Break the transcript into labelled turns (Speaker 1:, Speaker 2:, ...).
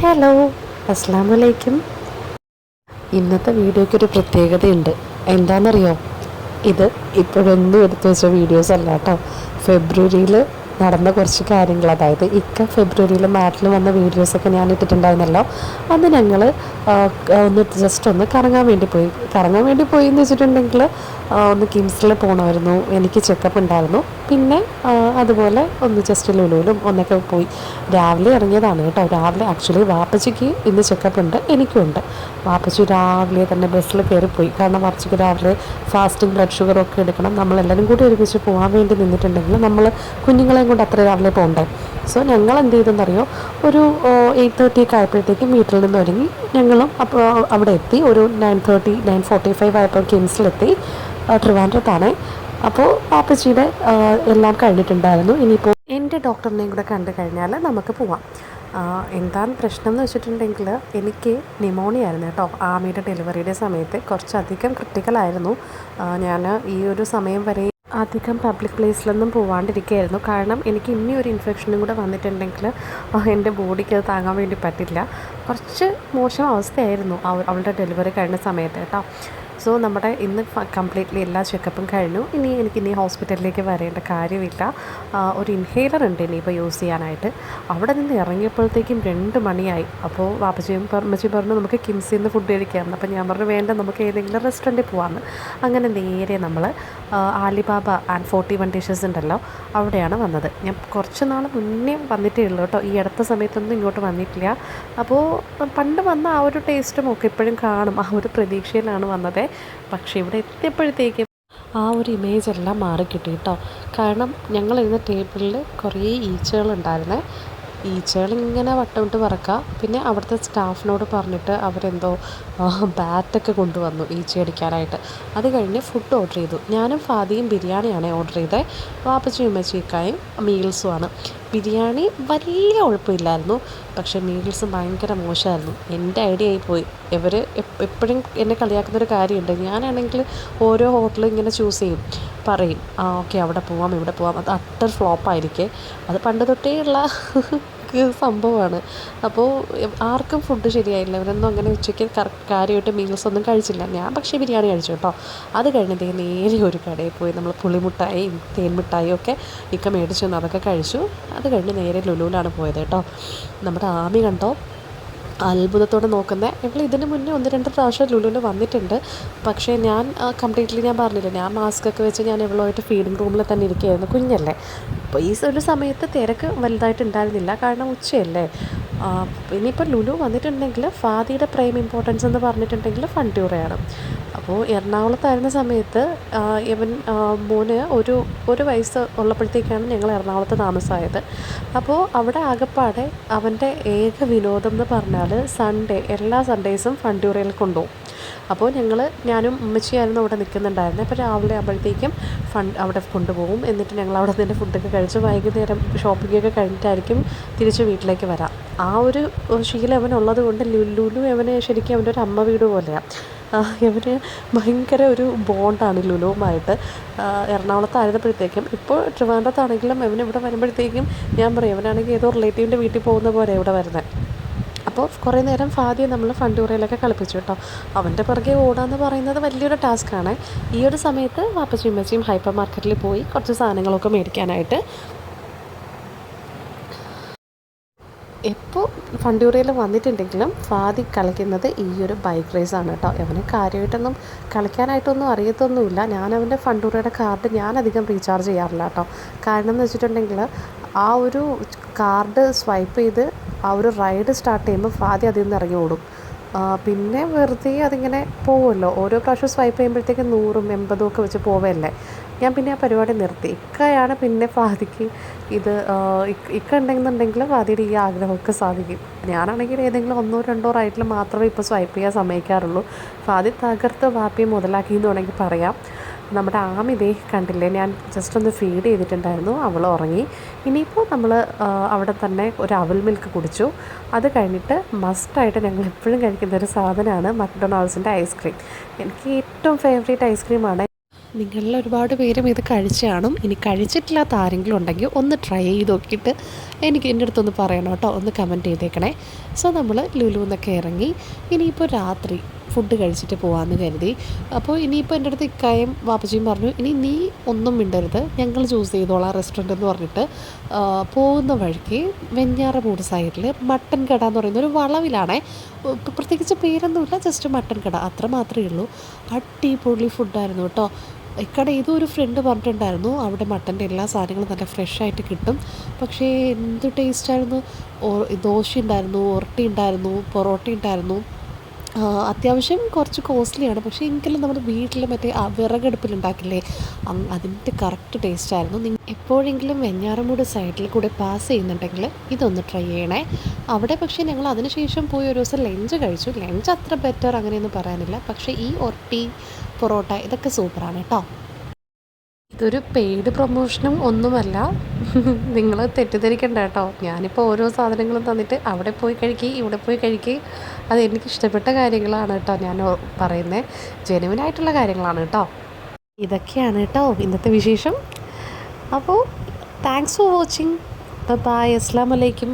Speaker 1: Hello, അസ്സാം വലൈക്കും. ഇന്നത്തെ വീഡിയോയ്ക്കൊരു പ്രത്യേകതയുണ്ട്. എന്താണെന്നറിയോ? ഇത് ഇപ്പോഴൊന്നും എടുത്തു വെച്ച വീഡിയോസ് അല്ല കേട്ടോ. ഫെബ്രുവരിയിൽ നടന്ന കുറച്ച് കാര്യങ്ങൾ, അതായത് ഫെബ്രുവരിയിൽ നാട്ടിൽ വന്ന വീഡിയോസൊക്കെ ഞാൻ ഇട്ടിട്ടുണ്ടായിരുന്നല്ലോ. അത് ഞങ്ങൾ ഒന്ന് കറങ്ങാൻ വേണ്ടി പോയി. എന്ന് വെച്ചിട്ടുണ്ടെങ്കിൽ ഒന്ന് കിംസിൽ പോകണമായിരുന്നു. എനിക്ക് ചെക്കപ്പ് ഉണ്ടായിരുന്നു. പിന്നെ അതുപോലെ ഒന്ന് ജസ്റ്റ് ലുലുവിലും ഒന്നൊക്കെ പോയി. രാവിലെ ഇറങ്ങിയതാണ് കേട്ടോ. രാവിലെ ആക്ച്വലി വാപ്പച്ചിക്ക് ഇന്ന് ചെക്കപ്പ് ഉണ്ട്, എനിക്കും ഉണ്ട്. വാപ്പച്ചി രാവിലെ തന്നെ ബസ്സിൽ കയറിപ്പോയി. കാരണം വാപ്പച്ചിക്ക് രാവിലെ ഫാസ്റ്റിംഗ് ബ്ലഡ് ഷുഗറൊക്കെ എടുക്കണം. നമ്മളെല്ലാവരും കൂടി ഒരുമിച്ച് പോകാൻ വേണ്ടി നിന്നിട്ടുണ്ടെങ്കിൽ നമ്മൾ കുഞ്ഞുങ്ങളെയും കൊണ്ട് അത്ര രാവിലെ പോകണ്ടേ. സോ ഞങ്ങൾ എന്ത് ചെയ്തെന്നറിയോ, ഒരു 8:30 ഒക്കെ ആയപ്പോഴത്തേക്കും വീട്ടിൽ നിന്ന് ഒരുങ്ങി ഞങ്ങളും അപ്പോൾ അവിടെ എത്തി. ഒരു 9:45 ആയപ്പോൾ കിംസിലെത്തി. ട്രിവാൻഡ്രത്താണ്. അപ്പോൾ പാപ്പച്ചിയുടെ എല്ലാം കഴിഞ്ഞിട്ടുണ്ടായിരുന്നു. ഇനിയിപ്പോൾ എൻ്റെ ഡോക്ടറിനെയും കൂടെ കണ്ടു കഴിഞ്ഞാൽ നമുക്ക് പോവാം. എന്താണ് പ്രശ്നം എന്ന് വെച്ചിട്ടുണ്ടെങ്കിൽ എനിക്ക് ന്യൂമോണിയ ആയിരുന്നു കേട്ടോ. ആമിയുടെ ഡെലിവറിയുടെ സമയത്ത് കുറച്ചധികം ക്രിട്ടിക്കലായിരുന്നു. ഞാൻ ഈ ഒരു സമയം വരെ അധികം പബ്ലിക് പ്ലേസിലൊന്നും പോകാണ്ടിരിക്കുകയായിരുന്നു. കാരണം എനിക്ക് ഇനി ഒരു ഇൻഫെക്ഷനും കൂടെ വന്നിട്ടുണ്ടെങ്കിൽ എൻ്റെ ബോഡിക്ക് അത് താങ്ങാൻ വേണ്ടി പറ്റില്ല. കുറച്ച് മോശം അവസ്ഥയായിരുന്നു അവളുടെ ഡെലിവറി കഴിഞ്ഞ സമയത്ത് കേട്ടോ. സോ നമ്മുടെ ഇന്ന് കംപ്ലീറ്റ്ലി എല്ലാ ചെക്കപ്പും കഴിഞ്ഞു. ഇനി ഹോസ്പിറ്റലിലേക്ക് വരേണ്ട കാര്യമില്ല. ഒരു ഇൻഹേലർ ഉണ്ട് ഇനിയിപ്പോൾ യൂസ് ചെയ്യാനായിട്ട്. അവിടെ നിന്ന് ഇറങ്ങിയപ്പോഴത്തേക്കും 2 മണിയായി. അപ്പോൾ അമ്മച്ചി പറഞ്ഞു നമുക്ക് കിംസിൽ നിന്ന് ഫുഡ് കഴിക്കാമെന്ന്. അപ്പോൾ ഞാൻ പറഞ്ഞു വേണ്ട, നമുക്ക് ഏതെങ്കിലും റെസ്റ്റോറൻറ്റിൽ പോകാമെന്ന്. അങ്ങനെ നേരെ നമ്മൾ ആലിബാബ ആൻഡ് 41 ഡിഷസ് ഉണ്ടല്ലോ, അവിടെയാണ് വന്നത്. ഞാൻ കുറച്ച് നാൾ മുന്നേ വന്നിട്ടേ ഉള്ളൂ കേട്ടോ. ഈ അടുത്ത സമയത്തൊന്നും ഇങ്ങോട്ട് വന്നിട്ടില്ല. അപ്പോൾ പണ്ട് വന്ന ആ ഒരു ടേസ്റ്റും ഒക്കെ ഇപ്പോഴും കാണും. ആ ഒരു പ്രതീക്ഷയിലാണ് വന്നത്. പക്ഷേ ഇവിടെ എത്തിയപ്പോഴത്തേക്കും ആ ഒരു ഇമേജ് എല്ലാം മാറിക്കിട്ടി കേട്ടോ. കാരണം ഞങ്ങളിരുന്ന ടേബിളിൽ കുറേ ഈച്ചകളുണ്ടായിരുന്നേ. ഈച്ചകളിങ്ങനെ വട്ടമിട്ട് പറക്കുക. പിന്നെ അവിടുത്തെ സ്റ്റാഫിനോട് പറഞ്ഞിട്ട് അവരെന്തോ ബാറ്റൊക്കെ കൊണ്ടുവന്നു ഈച്ചയടിക്കാനായിട്ട്. അത് കഴിഞ്ഞ് ഫുഡ് ഓർഡർ ചെയ്തു. ഞാനും ഫാദിയും ബിരിയാണിയാണ് ഓർഡർ ചെയ്തത്. വാപ്പച്ചിയും ഉമ്മച്ചിക്കായും മീൽസുമാണ്. ബിരിയാണി വലിയ കുഴപ്പമില്ലായിരുന്നു, പക്ഷേ മീൽസ് ഭയങ്കര മോശമായിരുന്നു. എൻ്റെ ഐഡിയ ആയിപ്പോയി. ഇവർ എപ്പോഴും എന്നെ കളിയാക്കുന്നൊരു കാര്യമുണ്ട്. ഞാനാണെങ്കിൽ ഓരോ ഹോട്ടലും ഇങ്ങനെ ചൂസ് ചെയ്യും, പറയും ഓക്കെ അവിടെ പോവാം ഇവിടെ പോവാം. അത് അട്ടർ ഫ്ലോപ്പായിരിക്കും. അത് പണ്ട് തൊട്ടേ ഉള്ള സംഭവമാണ്. അപ്പോൾ ആർക്കും ഫുഡ് ശരിയായില്ല. ഇവരൊന്നും അങ്ങനെ ഉച്ചയ്ക്ക് കാര്യമായിട്ട് മീൽസ് ഒന്നും കഴിച്ചില്ല. ഞാൻ പക്ഷേ ബിരിയാണി കഴിച്ചു കേട്ടോ. അത് കഴിഞ്ഞതേ നേരെ ഒരു കടയിൽ പോയി നമ്മൾ പുളിമുട്ടായും തേൻമിഠായും ഒക്കെ മേടിച്ചു വന്നു. അതൊക്കെ കഴിച്ചു. അത് കഴിഞ്ഞ് നേരെ ലുലുവിലാണ് പോയത് കേട്ടോ. നമ്മുടെ ആമി കണ്ടോ അത്ഭുതത്തോടെ നോക്കുന്നത്. ഇവൾ ഇതിന് മുന്നേ 1-2 പ്രാവശ്യം ലുലുവിൽ വന്നിട്ടുണ്ട്. പക്ഷേ ഞാൻ കംപ്ലീറ്റ്ലി ഞാൻ പറഞ്ഞില്ല, ഞാൻ മാസ്കൊക്കെ വെച്ച് ഞാൻ ഇവളുമായിട്ട് ഫീഡിങ് റൂമിൽ തന്നെ ഇരിക്കുകയായിരുന്നു. കുഞ്ഞല്ലേ. ഇപ്പോൾ ഈ ഒരു സമയത്ത് തിരക്ക് വലുതായിട്ടുണ്ടായിരുന്നില്ല, കാരണം ഉച്ചയല്ലേ. ഇനിയിപ്പോൾ ലുലു വന്നിട്ടുണ്ടെങ്കിൽ ഫാദിയുടെ പ്രൈം ഇമ്പോർട്ടൻസ് എന്ന് പറഞ്ഞിട്ടുണ്ടെങ്കിൽ ഫണ്ടൂറയാണ്. അപ്പോൾ എറണാകുളത്തായിരുന്ന സമയത്ത് മോന് ഒരു വയസ്സ് ഉള്ളപ്പോഴത്തേക്കാണ് ഞങ്ങൾ എറണാകുളത്ത് താമസമായത്. അപ്പോൾ അവിടെ ആകെപ്പാടെ അവൻ്റെ ഏക വിനോദം എന്ന് പറഞ്ഞാൽ എല്ലാ സൺഡേസും ഫണ്ടൂറയിൽ കൊണ്ടുപോകും. അപ്പോൾ ഞാനും ഉമ്മച്ചിയായിരുന്നു അവിടെ നിൽക്കുന്നുണ്ടായിരുന്നത്. അപ്പോൾ രാവിലെ ആകുമ്പോഴത്തേക്കും അവിടെ കൊണ്ടുപോകും. എന്നിട്ട് ഞങ്ങൾ അവിടെ നിന്ന് ഫുഡൊക്കെ കഴിച്ച് വൈകുന്നേരം ഷോപ്പിങ്ങൊക്കെ കഴിഞ്ഞിട്ടായിരിക്കും തിരിച്ച് വീട്ടിലേക്ക് വരാം. ആ ഒരു ശീലം അവനുള്ളത് കൊണ്ട് ലുലു അവന് ശരിക്കും അവൻ്റെ ഒരു അമ്മ വീട് പോലെയാണ്. ഇവന് ഭയങ്കര ഒരു ബോണ്ടാണ് ലുലുവുമായിട്ട്. എറണാകുളത്തായിരുന്നപ്പോഴത്തേക്കും, ഇപ്പോൾ ട്രിവാൻഡ്രത്താണെങ്കിലും ഇവിടെ വരുമ്പോഴത്തേക്കും ഞാൻ പറയും ഇവനാണെങ്കിൽ ഏതോ റിലേറ്റീവിൻ്റെ വീട്ടിൽ പോകുന്ന പോലെ ഇവിടെ വരുന്നത്. അപ്പോൾ കുറേ നേരം ഫാദിയെ നമ്മൾ ഫണ്ടൂറയിലൊക്കെ കളിപ്പിച്ചു കേട്ടോ. അവൻ്റെ പുറകെ ഓടാന്ന് പറയുന്നത് വലിയൊരു ടാസ്ക്കാണ്. ഈ ഒരു സമയത്ത് വാപ്പച്ചിയും ഉമ്മച്ചിയും ഹൈപ്പർ മാർക്കറ്റിൽ പോയി കുറച്ച് സാധനങ്ങളൊക്കെ മേടിക്കാനായിട്ട്. എപ്പോൾ ഫണ്ടൂറയിൽ വന്നിട്ടുണ്ടെങ്കിലും ഫാദി കളിക്കുന്നത് ഈ ഒരു ബൈക്ക് റേസാണ് കേട്ടോ. അവന് കാര്യമായിട്ടൊന്നും കളിക്കാനായിട്ടൊന്നും അറിയത്തൊന്നുമില്ല. ഞാൻ അവൻ്റെ ഫണ്ടൂറയുടെ കാർഡ് ഞാനധികം റീചാർജ് ചെയ്യാറില്ല കേട്ടോ. കാരണം എന്ന് വെച്ചിട്ടുണ്ടെങ്കിൽ ആ ഒരു കാർഡ് സ്വൈപ്പ് ചെയ്ത് ആ ഒരു റൈഡ് സ്റ്റാർട്ട് ചെയ്യുമ്പോൾ ഫാദി അതിൽ നിന്ന് ഇറങ്ങി ഓടും. പിന്നെ വെറുതെ അതിങ്ങനെ പോകുമല്ലോ. ഓരോ പ്രാവശ്യം സ്വൈപ്പ് ചെയ്യുമ്പോഴത്തേക്കും 100ഉം 80ഉം ഒക്കെ വെച്ച് പോവല്ലേ. ഞാൻ പിന്നെ ആ പരിപാടി നിർത്തി. ഇക്കയാണ് പിന്നെ ഫാദിക്ക് ഇത് ഇക്ക ഉണ്ടെന്നുണ്ടെങ്കിൽ ഫാദിയുടെ ഈ ആഗ്രഹമൊക്കെ സാധിക്കും. ഞാനാണെങ്കിൽ ഏതെങ്കിലും 1-2 റൈറ്റിൽ മാത്രമേ ഇപ്പോൾ സ്വൈപ്പ് ചെയ്യാൻ സമ്മതിക്കാറുള്ളൂ. ഫാദി തകർത്ത് വാപ്പിയെ മുതലാക്കി എന്ന് വേണമെങ്കിൽ പറയാം. നമ്മുടെ ആമി ഇതേ കണ്ടില്ലേ, ഞാൻ ജസ്റ്റ് ഒന്ന് ഫീഡ് ചെയ്തിട്ടുണ്ടായിരുന്നു, അവൾ ഉറങ്ങി. ഇനിയിപ്പോൾ നമ്മൾ അവിടെ തന്നെ ഒരു അവൽ മിൽക്ക് കുടിച്ചു. അത് കഴിഞ്ഞിട്ട് മസ്റ്റായിട്ട് ഞങ്ങൾ എപ്പോഴും കഴിക്കുന്ന ഒരു സാധനമാണ് മക്ഡൊണാൾഡ്സിൻ്റെ ഐസ്ക്രീം. എനിക്ക് ഏറ്റവും ഫേവറേറ്റ് ഐസ്ക്രീമാണ്. നിങ്ങളിൽ ഒരുപാട് പേരും ഇത് കഴിച്ച് കാണും. ഇനി കഴിച്ചിട്ടില്ലാത്ത ആരെങ്കിലും ഉണ്ടെങ്കിൽ ഒന്ന് ട്രൈ ചെയ്ത് നോക്കിയിട്ട് എനിക്ക് എൻ്റെ അടുത്തൊന്ന് പറയണം കേട്ടോ, ഒന്ന് കമൻറ്റ് ചെയ്തേക്കണേ. സോ നമ്മൾ ലുലുന്നൊക്കെ ഇറങ്ങി ഇനിയിപ്പോൾ രാത്രി ഫുഡ് കഴിച്ചിട്ട് പോകാമെന്ന് കരുതി. അപ്പോൾ ഇനിയിപ്പോൾ എൻ്റെ അടുത്ത് ഇക്കായും വാപ്പച്ചിയും പറഞ്ഞു, ഇനി നീ ഒന്നും മിണ്ടരുത്, ഞങ്ങൾ ചൂസ് ചെയ്തോളാം റെസ്റ്റോറൻറ്റ് എന്ന് പറഞ്ഞിട്ട് പോകുന്ന വഴിക്ക് വെഞ്ഞാറമൂട് സൈഡിൽ മട്ടൻ കട എന്ന് പറയുന്ന ഒരു വളവിലാണേ. പ്രത്യേകിച്ച് പേരൊന്നുമില്ല, ജസ്റ്റ് മട്ടൻ കട അത്ര മാത്രമേ ഉള്ളൂ. അടിപൊളി ഫുഡായിരുന്നു കേട്ടോ. ഇക്കടെ ഏതോ ഒരു ഫ്രണ്ട് പറഞ്ഞിട്ടുണ്ടായിരുന്നു അവിടെ മട്ടൻ്റെ എല്ലാ സാധനങ്ങളും നല്ല ഫ്രഷായിട്ട് കിട്ടും. പക്ഷേ എന്ത് ടേസ്റ്റായിരുന്നു. ദോശ ഉണ്ടായിരുന്നു, ഉരുട്ടി ഉണ്ടായിരുന്നു, പൊറോട്ട ഉണ്ടായിരുന്നു. അത്യാവശ്യം കുറച്ച് കോസ്റ്റ്ലിയാണ്, പക്ഷേ എങ്കിലും നമ്മൾ വീട്ടിൽ മറ്റേ വിറകടുപ്പിലുണ്ടാക്കില്ലേ, അതിൻ്റെ കറക്റ്റ് ടേസ്റ്റായിരുന്നു. എപ്പോഴെങ്കിലും വെഞ്ഞാറമൂട് സൈഡിൽ കൂടെ പാസ് ചെയ്യുന്നുണ്ടെങ്കിൽ ഇതൊന്ന് ട്രൈ ചെയ്യണേ. അവിടെ പക്ഷേ ഞങ്ങൾ അതിനുശേഷം പോയി ഒരു ദിവസം ലഞ്ച് കഴിച്ചു. ലഞ്ച് അത്ര ബെറ്റർ അങ്ങനെയൊന്നും പറയാനില്ല, പക്ഷേ ഈ ഒറട്ടി പൊറോട്ട ഇതൊക്കെ സൂപ്പറാണ് കേട്ടോ. ഇതൊരു പെയ്ഡ് പ്രൊമോഷനും ഒന്നുമല്ല, നിങ്ങൾ തെറ്റിദ്ധരിക്കണ്ട കേട്ടോ. ഞാനിപ്പോൾ ഓരോ സാധനങ്ങളും തന്നിട്ട് അവിടെ പോയി കഴിക്കുക ഇവിടെ പോയി കഴിക്കുക, അത് എനിക്കിഷ്ടപ്പെട്ട കാര്യങ്ങളാണ് കേട്ടോ ഞാൻ പറയുന്നത്, ജെനുവിനായിട്ടുള്ള കാര്യങ്ങളാണ് കേട്ടോ. ഇതൊക്കെയാണ് കേട്ടോ ഇന്നത്തെ വിശേഷം. അപ്പോൾ താങ്ക്സ് ഫോർ വാച്ചിങ്. ബൈ. അസ്സലാമു അലൈക്കും.